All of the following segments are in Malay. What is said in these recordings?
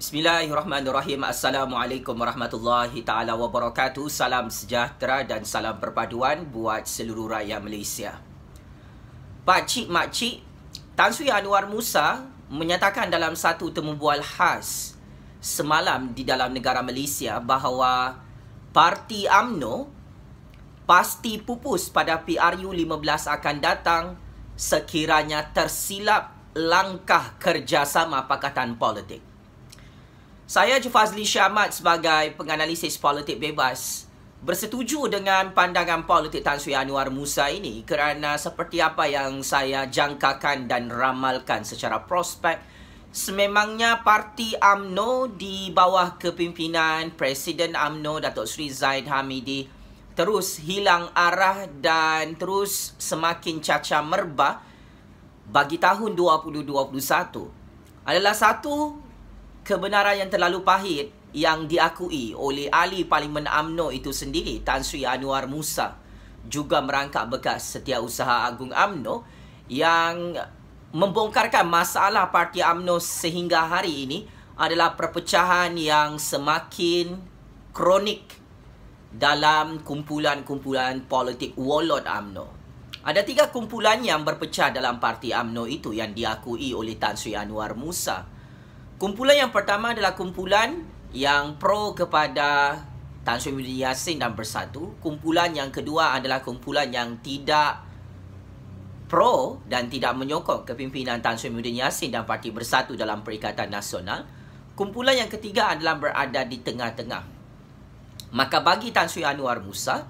Bismillahirrahmanirrahim. Assalamualaikum warahmatullahi ta'ala wabarakatuh. Salam sejahtera dan salam perpaduan buat seluruh rakyat Malaysia. Pakcik makcik, Tan Sri Anwar Musa menyatakan dalam satu temubual khas semalam di dalam negara Malaysia bahawa Parti UMNO pasti pupus pada PRU15 akan datang sekiranya tersilap langkah kerjasama Pakatan Politik. Saya Jufazli Syahmat sebagai penganalisis politik bebas bersetuju dengan pandangan politik Tan Sri Anwar Musa ini kerana seperti apa yang saya jangkakan dan ramalkan secara prospek, sememangnya Parti UMNO di bawah kepimpinan Presiden UMNO Datuk Seri Zahid Hamidi terus hilang arah dan terus semakin cacah merbah bagi tahun 2021 adalah satu kebenaran yang terlalu pahit yang diakui oleh ahli Parlimen UMNO itu sendiri, Tan Sri Anwar Musa, juga merangkap bekas Setiausaha Agung UMNO yang membongkarkan masalah Parti UMNO sehingga hari ini adalah perpecahan yang semakin kronik dalam kumpulan-kumpulan politik Warlord UMNO. Ada 3 kumpulan yang berpecah dalam Parti UMNO itu yang diakui oleh Tan Sri Anwar Musa. Kumpulan yang pertama adalah kumpulan yang pro kepada Tan Sri Muhyiddin Yassin dan Bersatu. Kumpulan yang kedua adalah kumpulan yang tidak pro dan tidak menyokong kepimpinan Tan Sri Muhyiddin Yassin dan Parti Bersatu dalam Perikatan Nasional. Kumpulan yang ketiga adalah berada di tengah-tengah. Maka bagi Tan Sri Anwar Musa,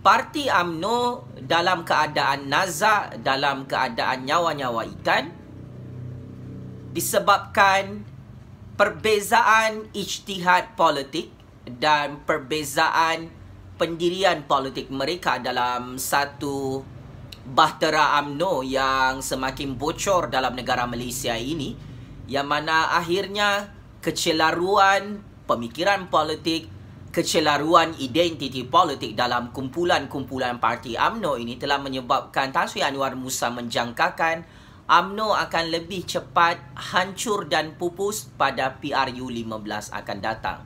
Parti UMNO dalam keadaan nazak, dalam keadaan nyawa-nyawa ikan, disebabkan perbezaan ijtihad politik dan perbezaan pendirian politik mereka dalam satu bahtera UMNO yang semakin bocor dalam negara Malaysia ini, yang mana akhirnya kecelaruan pemikiran politik, kecelaruan identiti politik dalam kumpulan-kumpulan Parti UMNO ini telah menyebabkan Tan Sri Anwar Musa menjangkakan UMNO akan lebih cepat hancur dan pupus pada PRU15 akan datang.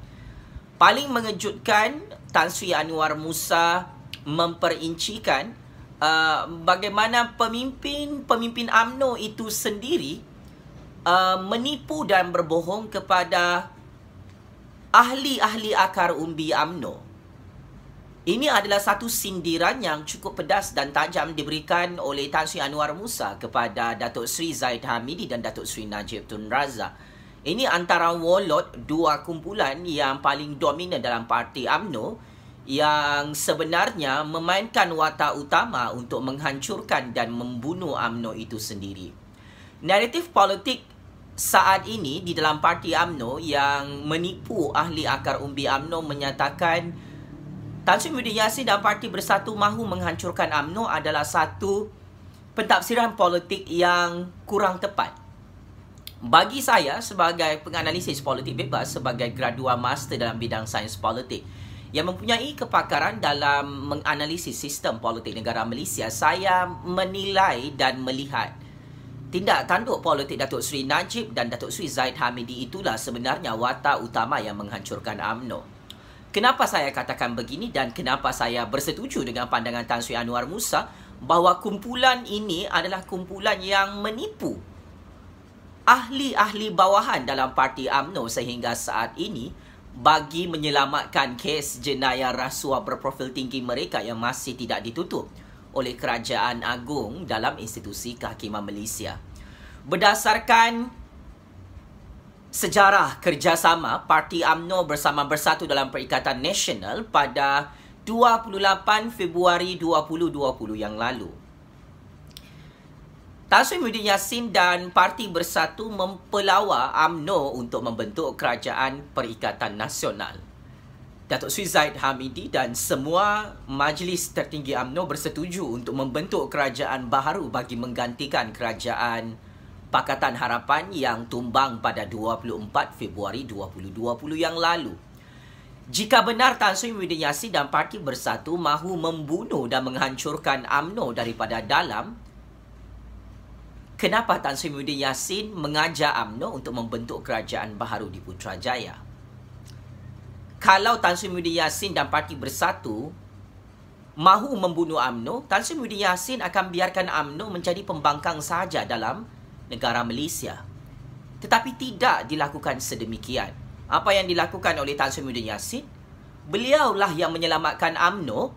Paling mengejutkan, Tan Sri Anwar Musa memperincikan bagaimana pemimpin UMNO itu sendiri menipu dan berbohong kepada ahli-ahli akar umbi UMNO. Ini adalah satu sindiran yang cukup pedas dan tajam diberikan oleh Tan Sri Anwar Musa kepada Datuk Seri Zahid Hamidi dan Datuk Seri Najib Tun Razak. Ini antara warlord, 2 kumpulan yang paling dominan dalam Parti UMNO yang sebenarnya memainkan watak utama untuk menghancurkan dan membunuh UMNO itu sendiri. Naratif politik saat ini di dalam Parti UMNO yang menipu ahli akar umbi UMNO menyatakan Tan Sri Muhyiddin Yassin dan Parti Bersatu mahu menghancurkan UMNO adalah satu pentafsiran politik yang kurang tepat. Bagi saya sebagai penganalisis politik bebas, sebagai graduan master dalam bidang sains politik yang mempunyai kepakaran dalam menganalisis sistem politik negara Malaysia, saya menilai dan melihat tindak tanduk politik Datuk Seri Najib dan Datuk Seri Zahid Hamidi itulah sebenarnya watak utama yang menghancurkan UMNO. Kenapa saya katakan begini dan kenapa saya bersetuju dengan pandangan Tan Sri Anwar Musa bahawa kumpulan ini adalah kumpulan yang menipu ahli-ahli bawahan dalam Parti UMNO sehingga saat ini bagi menyelamatkan kes jenayah rasuah berprofil tinggi mereka yang masih tidak ditutup oleh Kerajaan Agung dalam institusi kehakiman Malaysia. Berdasarkan sejarah kerjasama Parti UMNO bersama Bersatu dalam Perikatan Nasional pada 28 Februari 2020 yang lalu, Tan Sri Muhyiddin Yassin dan Parti Bersatu mempelawa UMNO untuk membentuk Kerajaan Perikatan Nasional. Datuk Seri Zahid Hamidi dan semua majlis tertinggi UMNO bersetuju untuk membentuk kerajaan baharu bagi menggantikan Kerajaan Pakatan Harapan yang tumbang pada 24 Februari 2020 yang lalu. Jika benar Tan Sri Muhyiddin Yassin dan Parti Bersatu mahu membunuh dan menghancurkan UMNO daripada dalam, kenapa Tan Sri Muhyiddin Yassin mengajak UMNO untuk membentuk kerajaan baharu di Putrajaya. Kalau Tan Sri Muhyiddin Yassin dan Parti Bersatu mahu membunuh UMNO, Tan Sri Muhyiddin Yassin akan biarkan UMNO menjadi pembangkang sahaja dalam negara Malaysia. Tetapi tidak dilakukan sedemikian. Apa yang dilakukan oleh Tan Sri Muhyiddin Yassin? Beliaulah yang menyelamatkan UMNO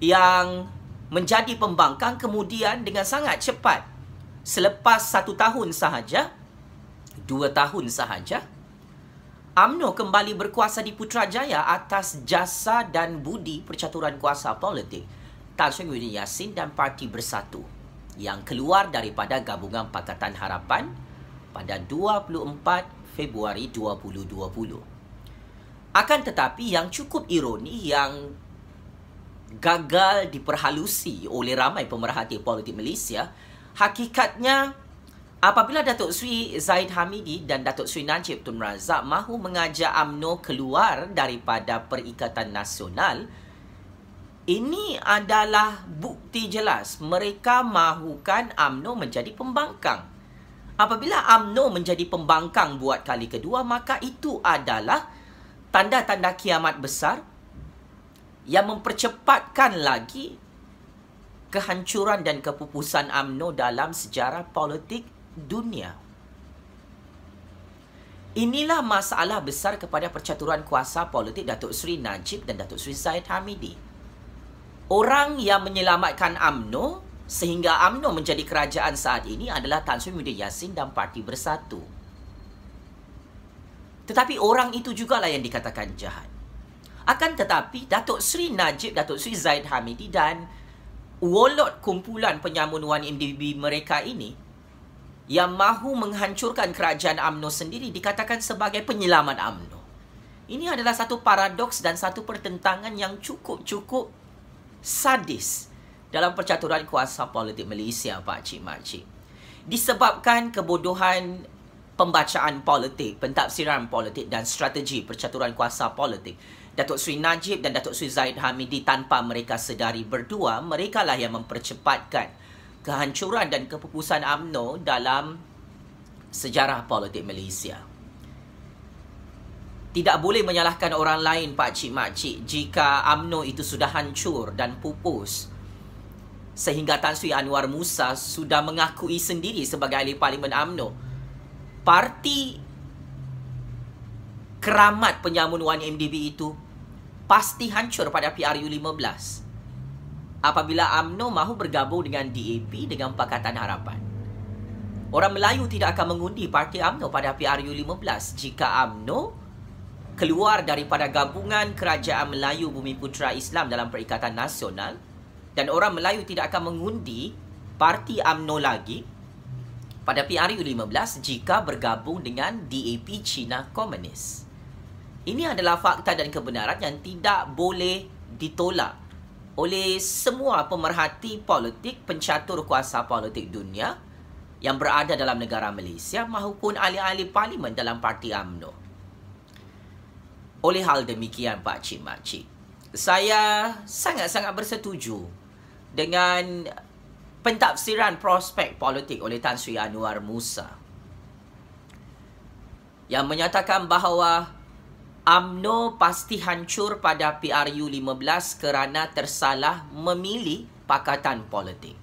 yang menjadi pembangkang, kemudian dengan sangat cepat, selepas 1 tahun sahaja, 2 tahun sahaja, UMNO kembali berkuasa di Putrajaya atas jasa dan budi percaturan kuasa politik Tan Sri Muhyiddin Yassin dan Parti Bersatu yang keluar daripada Gabungan Pakatan Harapan pada 24 Februari 2020. Akan tetapi yang cukup ironi, yang gagal diperhalusi oleh ramai pemerhati politik Malaysia, hakikatnya apabila Datuk Seri Zahid Hamidi dan Datuk Seri Najib Tun Razak mahu mengajak UMNO keluar daripada Perikatan Nasional, ini adalah bukti jelas mereka mahukan UMNO menjadi pembangkang. Apabila UMNO menjadi pembangkang buat kali kedua, maka itu adalah tanda-tanda kiamat besar yang mempercepatkan lagi kehancuran dan kepupusan UMNO dalam sejarah politik dunia. Inilah masalah besar kepada percaturan kuasa politik Datuk Seri Najib dan Datuk Seri Zahid Hamidi. Orang yang menyelamatkan UMNO sehingga UMNO menjadi kerajaan saat ini adalah Tan Sri Muhyiddin Yassin dan Parti Bersatu. Tetapi orang itu jugalah yang dikatakan jahat. Akan tetapi Datuk Seri Najib, Datuk Seri Zahid Hamidi dan wolot kumpulan penyamunuan MDB mereka ini yang mahu menghancurkan kerajaan UMNO sendiri dikatakan sebagai penyelamat UMNO. Ini adalah satu paradoks dan satu pertentangan yang cukup sadis dalam percaturan kuasa politik Malaysia, Pak Cik Mak Cik. Disebabkan kebodohan pembacaan politik, pentafsiran politik dan strategi percaturan kuasa politik Datuk Seri Najib dan Datuk Seri Zahid Hamidi, tanpa mereka sedari berdua, mereka lah yang mempercepatkan kehancuran dan kepupusan UMNO dalam sejarah politik Malaysia. Tidak boleh menyalahkan orang lain, Pak Cik Mak Cik, jika UMNO itu sudah hancur dan pupus sehingga Tan Sri Anwar Musa sudah mengakui sendiri sebagai ahli Parlimen UMNO. Parti keramat penyamunuan MDB itu pasti hancur pada PRU15 apabila UMNO mahu bergabung dengan DAP, dengan Pakatan Harapan. Orang Melayu tidak akan mengundi parti UMNO pada PRU15 jika UMNO keluar daripada gabungan Kerajaan Melayu Bumi Putera Islam dalam Perikatan Nasional, dan orang Melayu tidak akan mengundi parti UMNO lagi pada PRU15 jika bergabung dengan DAP Cina Komunis. Ini adalah fakta dan kebenaran yang tidak boleh ditolak oleh semua pemerhati politik, pencatur kuasa politik dunia yang berada dalam negara Malaysia maupun ahli-ahli parlimen dalam parti UMNO. Oleh hal demikian, Pak Cik Mak Cik, saya sangat-sangat bersetuju dengan pentafsiran prospek politik oleh Tan Sri Anwar Musa yang menyatakan bahawa UMNO pasti hancur pada PRU15 kerana tersalah memilih pakatan politik.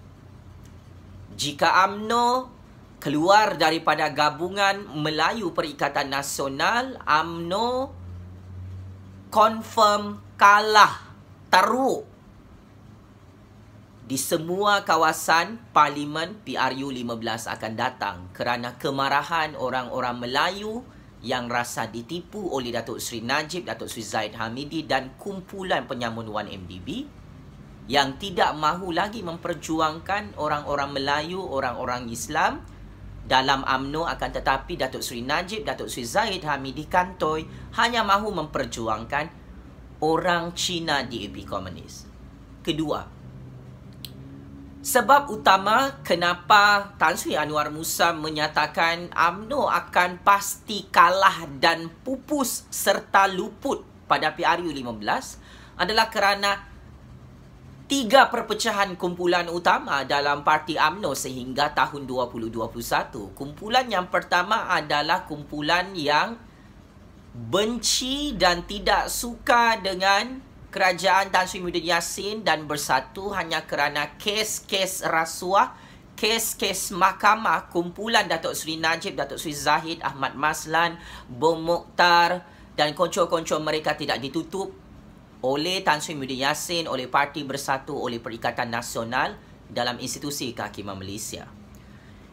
Jika UMNO keluar daripada gabungan Melayu Perikatan Nasional, UMNO confirm kalah teruk di semua kawasan Parlimen PRU15 akan datang kerana kemarahan orang-orang Melayu yang rasa ditipu oleh Datuk Seri Najib, Datuk Seri Zahid Hamidi dan kumpulan penyamunuan MDB yang tidak mahu lagi memperjuangkan orang-orang Melayu, orang-orang Islam dalam UMNO, akan tetapi Datuk Seri Najib, Datuk Seri Zahid Hamidi kantoi hanya mahu memperjuangkan orang Cina DAP Komunis. Kedua, sebab utama kenapa Tan Sri Anwar Musa menyatakan UMNO akan pasti kalah dan pupus serta luput pada PRU15 adalah kerana 3 perpecahan kumpulan utama dalam Parti UMNO sehingga tahun 2021. Kumpulan yang pertama adalah kumpulan yang benci dan tidak suka dengan kerajaan Tan Sri Muhyiddin Yassin dan bersatu hanya kerana kes-kes rasuah, kes-kes mahkamah. Kumpulan Datuk Seri Najib, Datuk Seri Zahid, Ahmad Maslan, Bom Mokhtar dan konco-konco mereka tidak ditutup oleh Tan Sri Muhyiddin Yassin, oleh Parti Bersatu, oleh Perikatan Nasional dalam institusi kehakiman Malaysia.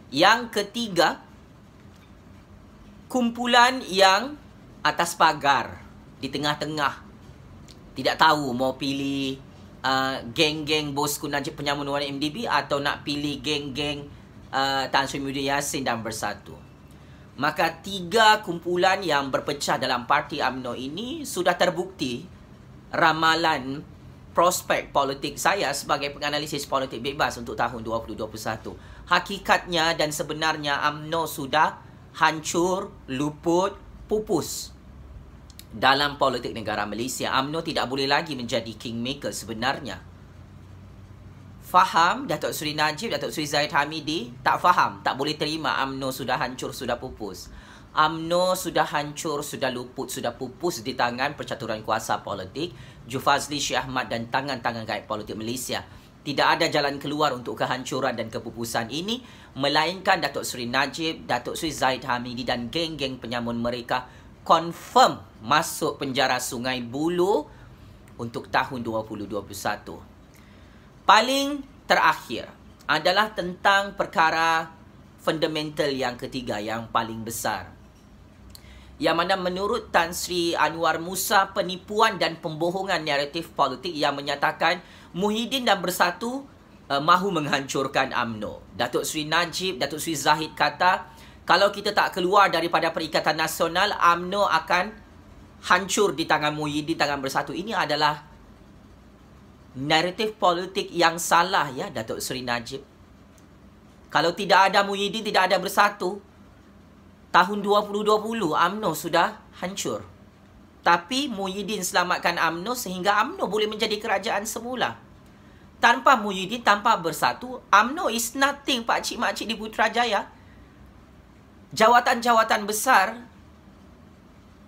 Yang ketiga, kumpulan yang atas pagar, di tengah-tengah, tidak tahu mau pilih geng-geng bosku Najib Penyamun Wan MDB atau nak pilih geng-geng Tan Sri Muhyiddin Yassin dan Bersatu. Maka 3 kumpulan yang berpecah dalam Parti UMNO ini sudah terbukti ramalan prospek politik saya sebagai penganalisis politik bebas untuk tahun 2021. Hakikatnya dan sebenarnya UMNO sudah hancur, luput, pupus dalam politik negara Malaysia. UMNO tidak boleh lagi menjadi kingmaker sebenarnya. Faham Datuk Seri Najib, Datuk Seri Zahid Hamidi? Tak faham, tak boleh terima UMNO sudah hancur, sudah pupus. UMNO sudah hancur, sudah luput, sudah pupus di tangan percaturan kuasa politik Jufazli Syekh Ahmad dan tangan-tangan gaib politik Malaysia. Tidak ada jalan keluar untuk kehancuran dan kepupusan ini melainkan Datuk Seri Najib, Datuk Seri Zahid Hamidi dan geng-geng penyamun mereka confirm masuk penjara Sungai Buloh untuk tahun 2021. Paling terakhir adalah tentang perkara fundamental yang ketiga, yang paling besar, yang mana menurut Tan Sri Anwar Musa, penipuan dan pembohongan naratif politik yang menyatakan Muhyiddin dan Bersatu mahu menghancurkan UMNO. Datuk Seri Najib, Datuk Seri Zahid kata, kalau kita tak keluar daripada Perikatan Nasional, UMNO akan hancur di tangan Muhyiddin, tangan Bersatu. Ini adalah naratif politik yang salah ya Datuk Seri Najib. Kalau tidak ada Muhyiddin, tidak ada Bersatu, tahun 2020 UMNO sudah hancur. Tapi Muhyiddin selamatkan UMNO sehingga UMNO boleh menjadi kerajaan semula. Tanpa Muhyiddin, tanpa Bersatu, UMNO is nothing, pakcik-makcik di Putrajaya. Jawatan-jawatan besar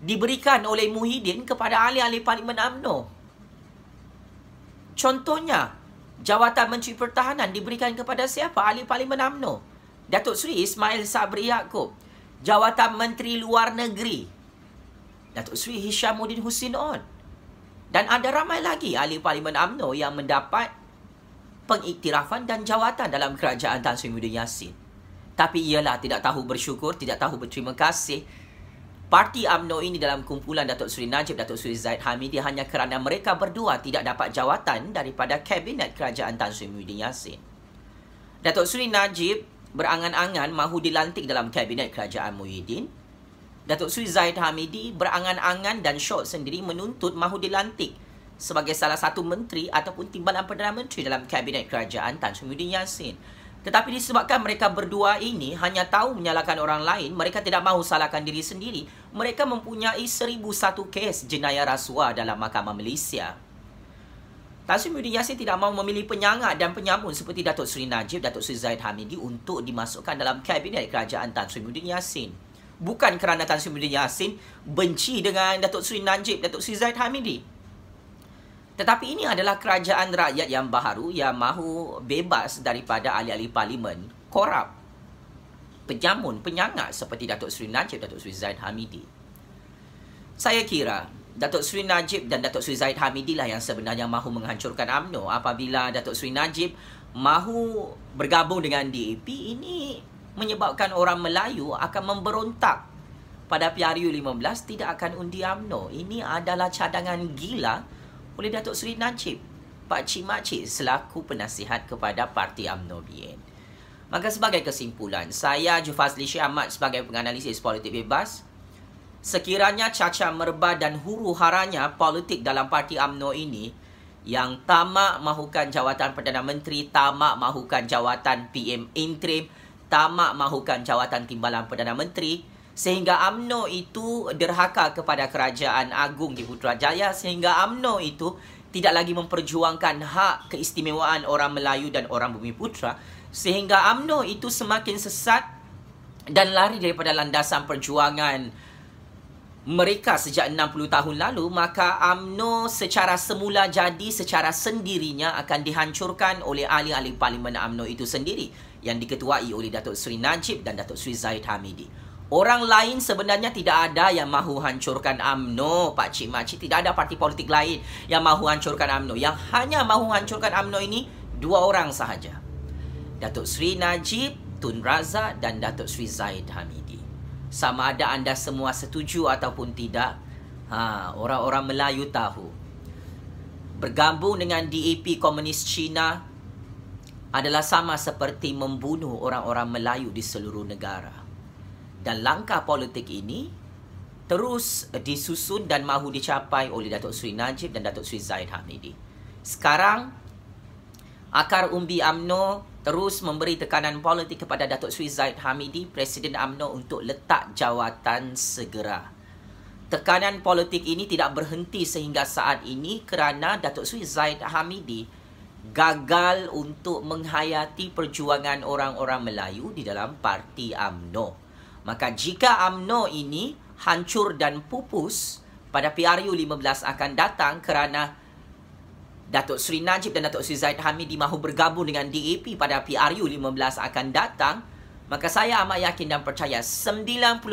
diberikan oleh Muhyiddin kepada ahli-ahli Parlimen UMNO. Contohnya, jawatan Menteri Pertahanan diberikan kepada siapa? Ahli Parlimen UMNO. Datuk Seri Ismail Sabri Yaakob. Jawatan Menteri Luar Negeri, Datuk Seri Hishamuddin Hussein On. Dan ada ramai lagi ahli Parlimen UMNO yang mendapat pengiktirafan dan jawatan dalam kerajaan Tan Sri Muhyiddin Yassin. Tapi ialah tidak tahu bersyukur, tidak tahu berterima kasih. Parti UMNO ini dalam kumpulan Datuk Seri Najib, Datuk Seri Zahid Hamidi hanya kerana mereka berdua tidak dapat jawatan daripada Kabinet Kerajaan Tan Sri Muhyiddin Yassin. Datuk Seri Najib berangan-angan mahu dilantik dalam Kabinet Kerajaan Muhyiddin. Datuk Seri Zahid Hamidi berangan-angan dan syok sendiri menuntut mahu dilantik sebagai salah satu menteri ataupun timbalan Perdana Menteri dalam Kabinet Kerajaan Tan Sri Muhyiddin Yassin. Tetapi disebabkan mereka berdua ini hanya tahu menyalahkan orang lain, mereka tidak mahu salahkan diri sendiri. Mereka mempunyai 1001 kes jenayah rasuah dalam Mahkamah Malaysia. Tan Sri Muhyiddin Yassin tidak mahu memilih penyangat dan penyamun seperti Datuk Seri Najib, Datuk Seri Zahid Hamidi untuk dimasukkan dalam Kabinet Kerajaan Tan Sri Muhyiddin Yassin. Bukan kerana Tan Sri Muhyiddin Yassin benci dengan Datuk Seri Najib, Datuk Seri Zahid Hamidi. Tetapi ini adalah kerajaan rakyat yang baharu yang mahu bebas daripada ahli-ahli parlimen korup, penyamun, penyangat seperti Datuk Seri Najib, Datuk Seri Zahid Hamidi. Saya kira Datuk Seri Najib dan Datuk Seri Zahid Hamidi lah yang sebenarnya mahu menghancurkan UMNO. Apabila Datuk Seri Najib mahu bergabung dengan DAP, ini menyebabkan orang Melayu akan memberontak pada PRU 15 tidak akan undi UMNO. Ini adalah cadangan gila oleh Datuk Seri Najib, pakcik-makcik selaku penasihat kepada Parti UMNO BN. Maka sebagai kesimpulan, saya Jufazli Syekh Ahmad sebagai penganalisis politik bebas, sekiranya cacar merba dan huru-haranya politik dalam Parti UMNO ini yang tamak mahukan jawatan Perdana Menteri, tamak mahukan jawatan PM interim, tamak mahukan jawatan timbalan Perdana Menteri, sehingga UMNO itu derhaka kepada Kerajaan Agung di Putrajaya, sehingga UMNO itu tidak lagi memperjuangkan hak keistimewaan orang Melayu dan orang Bumiputera, sehingga UMNO itu semakin sesat dan lari daripada landasan perjuangan mereka sejak 60 tahun lalu, maka UMNO secara semula jadi secara sendirinya akan dihancurkan oleh ahli-ahli Parlimen UMNO itu sendiri yang diketuai oleh Datuk Seri Najib dan Datuk Seri Zahid Hamidi. Orang lain sebenarnya tidak ada yang mahu hancurkan UMNO, Pak Cik Makcik. Tidak ada parti politik lain yang mahu hancurkan UMNO. Yang hanya mahu hancurkan UMNO ini dua orang sahaja. Datuk Seri Najib, Tun Razak dan Datuk Seri Zahid Hamidi. Sama ada anda semua setuju ataupun tidak, orang-orang Melayu tahu. Bergabung dengan DAP Komunis Cina adalah sama seperti membunuh orang-orang Melayu di seluruh negara. Dan langkah politik ini terus disusun dan mahu dicapai oleh Datuk Seri Najib dan Datuk Seri Zahid Hamidi. Sekarang, akar umbi UMNO terus memberi tekanan politik kepada Datuk Seri Zahid Hamidi, Presiden UMNO, untuk letak jawatan segera. Tekanan politik ini tidak berhenti sehingga saat ini kerana Datuk Seri Zahid Hamidi gagal untuk menghayati perjuangan orang-orang Melayu di dalam parti UMNO. Maka jika UMNO ini hancur dan pupus pada PRU 15 akan datang kerana Datuk Seri Najib dan Datuk Seri Zahid Hamidi mahu bergabung dengan DAP pada PRU 15 akan datang, maka saya amat yakin dan percaya 99.9%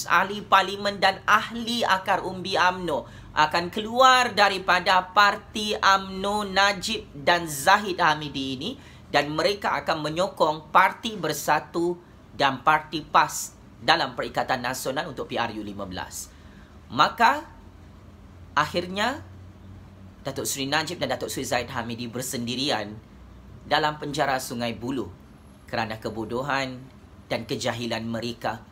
ahli parlimen dan ahli akar umbi UMNO akan keluar daripada parti UMNO Najib dan Zahid Hamidi ini, dan mereka akan menyokong Parti Bersatu dan Parti PAS dalam Perikatan Nasional untuk PRU 15. Maka, akhirnya, Datuk Seri Najib dan Datuk Seri Zahid Hamidi bersendirian dalam penjara Sungai Buloh kerana kebodohan dan kejahilan mereka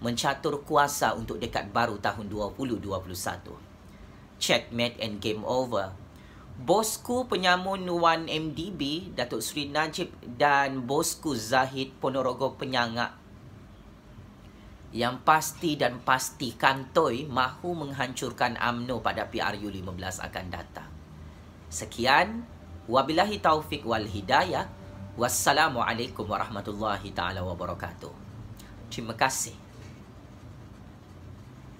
mencatur kuasa untuk dekad baru tahun 2021. Checkmate and game over. Bosku penyamun 1MDB, Datuk Seri Najib, dan bosku Zahid Ponorogo Penyangak yang pasti dan pasti kantoi mahu menghancurkan UMNO pada PRU 15 akan datang. Sekian, wabillahi taufik wal hidayah. Wassalamualaikum warahmatullahi taala wabarakatuh. Terima kasih.